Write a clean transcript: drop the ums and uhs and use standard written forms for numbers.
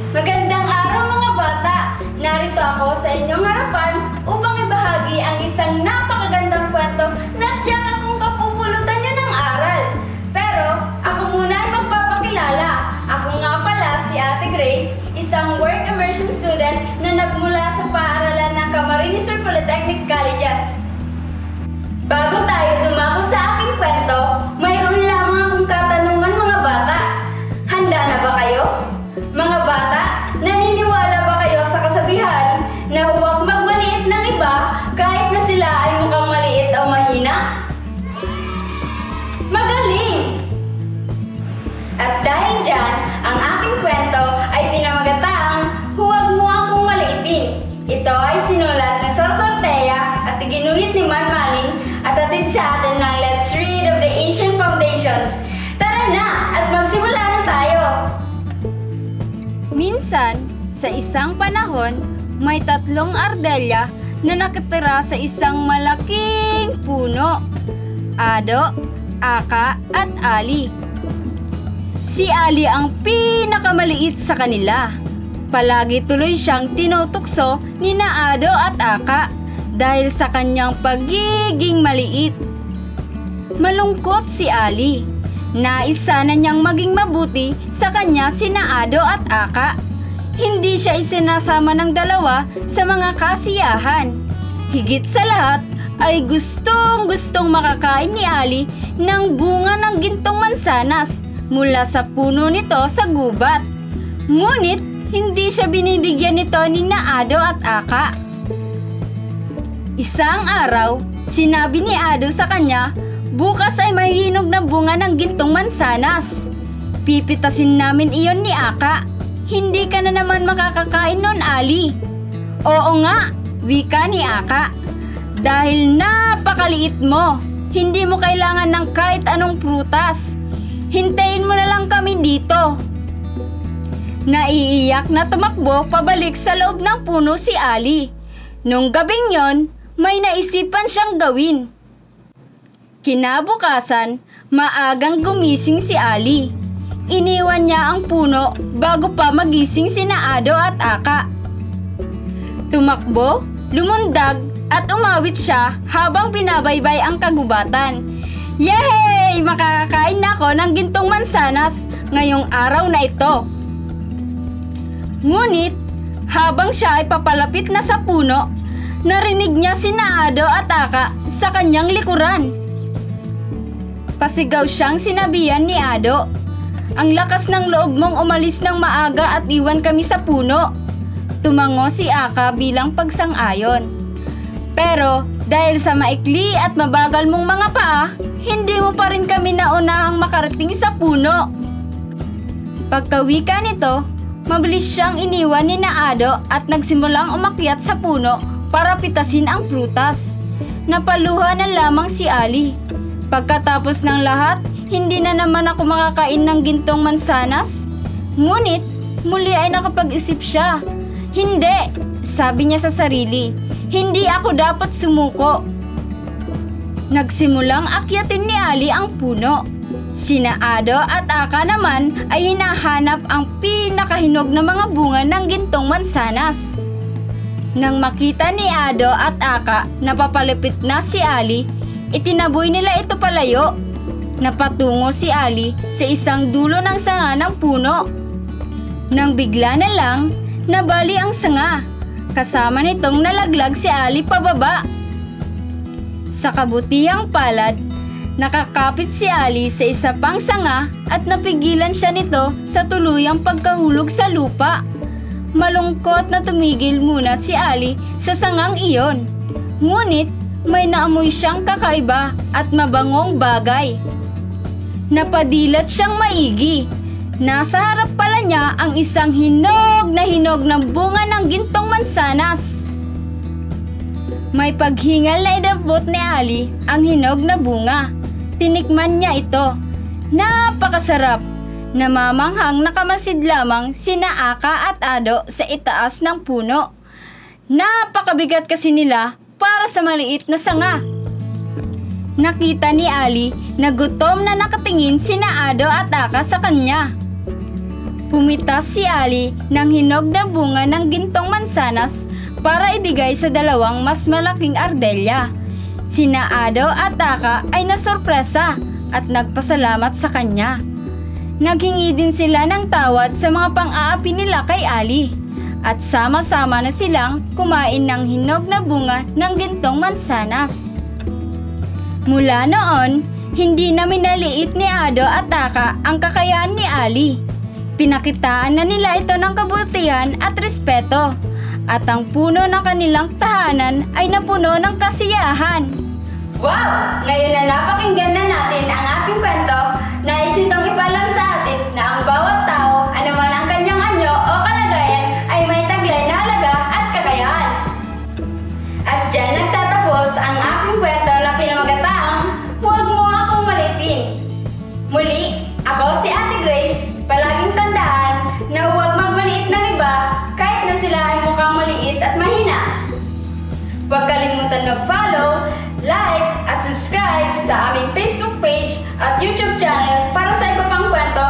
Magandang araw mga bata! Narito ako sa inyong harapan upang ibahagi ang isang napakagandang kwento na tiyak akong kapupulutan niyo ng aral. Pero ako muna ay magpapakilala. Ako nga pala si Ate Grace, isang work immersion student na nagmula sa paaralan ng Camarines Sur Polytechnic Colleges. Bago tayo dumako sa aking kwento, mayroon lamang akong katanungan mga bata. Handa na ba kayo? Mga bata, naniniwala ba kayo sa kasabihan na huwag magmaliit ng iba kahit na sila ay mukhang maliit o mahina? Magaling! At dahil dyan, ang aking kwento ay pinamagataang Huwag Mo Akong Maliitin. Ito ay sinulat ng Sorsortea at iginuhit ni Manmaning at atid sa atin ng Let's Read of the Asian Foundations. Tara na at magsimula na tayo! Minsan, sa isang panahon, may 3 ardelya na nakatira sa isang malaking puno. Ado, Aka, at Ali. Si Ali ang pinakamaliit sa kanila. Palagi tuloy siyang tinutukso ni na Ado at Aka dahil sa kanyang pagiging maliit. Malungkot si Ali. Nais sana niyang maging mabuti sa kanya sina Ado at Aka. Hindi siya isinasama ng dalawa sa mga kasiyahan. Higit sa lahat ay gustong-gustong makakain ni Ali ng bunga ng gintong mansanas mula sa puno nito sa gubat. Ngunit hindi siya binibigyan nito ni na Ado at Aka. Isang araw, sinabi ni Ado sa kanya, bukas ay mahihinog na bunga ng gintong mansanas. Pipitasin namin iyon ni Aka. Hindi ka na naman makakakain nun, Ali. Oo nga, wika ni Aka. Dahil napakaliit mo, hindi mo kailangan ng kahit anong prutas. Hintayin mo na lang kami dito. Naiiyak na tumakbo pabalik sa loob ng puno si Ali. Nung gabing yon, may naisipan siyang gawin. Kinabukasan, maagang gumising si Ali. Iniwan niya ang puno bago pa magising sina Ado at Aka. Tumakbo, lumundag at umawit siya habang binabaybay ang kagubatan. Yehey! Makakakain na ako ng gintong mansanas ngayong araw na ito. Ngunit, habang siya ay papalapit na sa puno, narinig niya sina Ado at Aka sa kanyang likuran. Pasigaw siyang sinabihan ni Ado, "Ang lakas ng loob mong umalis ng maaga at iwan kami sa puno." Tumango si Aka bilang pagsang-ayon. Pero dahil sa maikli at mabagal mong mga paa, hindi mo pa rin kami naunahang makarating sa puno. Pagkawika nito, mabilis siyang iniwan ni na Ado at nagsimulang umakyat sa puno para pitasin ang prutas. Napaluha na lamang si Ali. Pagkatapos ng lahat, hindi na naman ako makakain ng gintong mansanas. Ngunit, muli ay nakapag-isip siya. Hindi, sabi niya sa sarili. Hindi ako dapat sumuko. Nagsimulang akyatin ni Ali ang puno. Sina Ado at Aka naman ay hinahanap ang pinakahinog na mga bunga ng gintong mansanas. Nang makita ni Ado at Aka na papalapit na si Ali, itinaboy nila ito palayo. Napatungo si Ali sa isang dulo ng sanga ng puno. Nang bigla na lang, nabali ang sanga. Kasama nitong nalaglag si Ali pababa. Sa kabutihang palad, nakakapit si Ali sa isa pang sanga at napigilan siya nito sa tuluyang pagkahulog sa lupa. Malungkot na tumigil muna si Ali sa sangang iyon. Ngunit may naamoy siyang kakaiba at mabangong bagay. Napadilat siyang maigi. Nasa harap pala niya ang isang hinog ng bunga ng gintong mansanas. May paghingal na idabot ni Ali ang hinog na bunga. Tinikman niya ito. Napakasarap. Namamanghang nakamasid lamang sina Aka at Ado sa itaas ng puno. Napakabigat kasi nila para sa maliit na sanga. Nakita ni Ali na gutom na nakatingin sina Ado at Aka sa kanya. Pumitas si Ali ng hinog na bunga ng gintong mansanas para ibigay sa dalawang mas malaking ardelya. Sina Ado at Taka ay nasorpresa at nagpasalamat sa kanya. Naghingi din sila ng tawad sa mga pang-aapi nila kay Ali at sama-sama na silang kumain ng hinog na bunga ng gintong mansanas. Mula noon, hindi na minaliit ni Ado at Taka ang kakayahan ni Ali. Pinakitaan na nila ito ng kabutihan at respeto, at ang puno ng kanilang tahanan ay napuno ng kasiyahan. Wow! Ngayon na napakinggan na natin ang ating kwento, nais itong ipalam sa atin na ang bawat tao, anuman ang kanyang anyo o kalagayan, ay may taglay na halaga at kakayahan. At dyan nagtatapos ang aking kwento na pinamagataang Huwag Mo Akong Maliitin. Muli, ako si Ate Grace. Palaging tandaan na huwag magmaliit ng iba kahit na sila ay mukhang maliit at mahina. Huwag kalimutan mag-follow, like at subscribe sa aming Facebook page at YouTube channel para sa iba pang kwento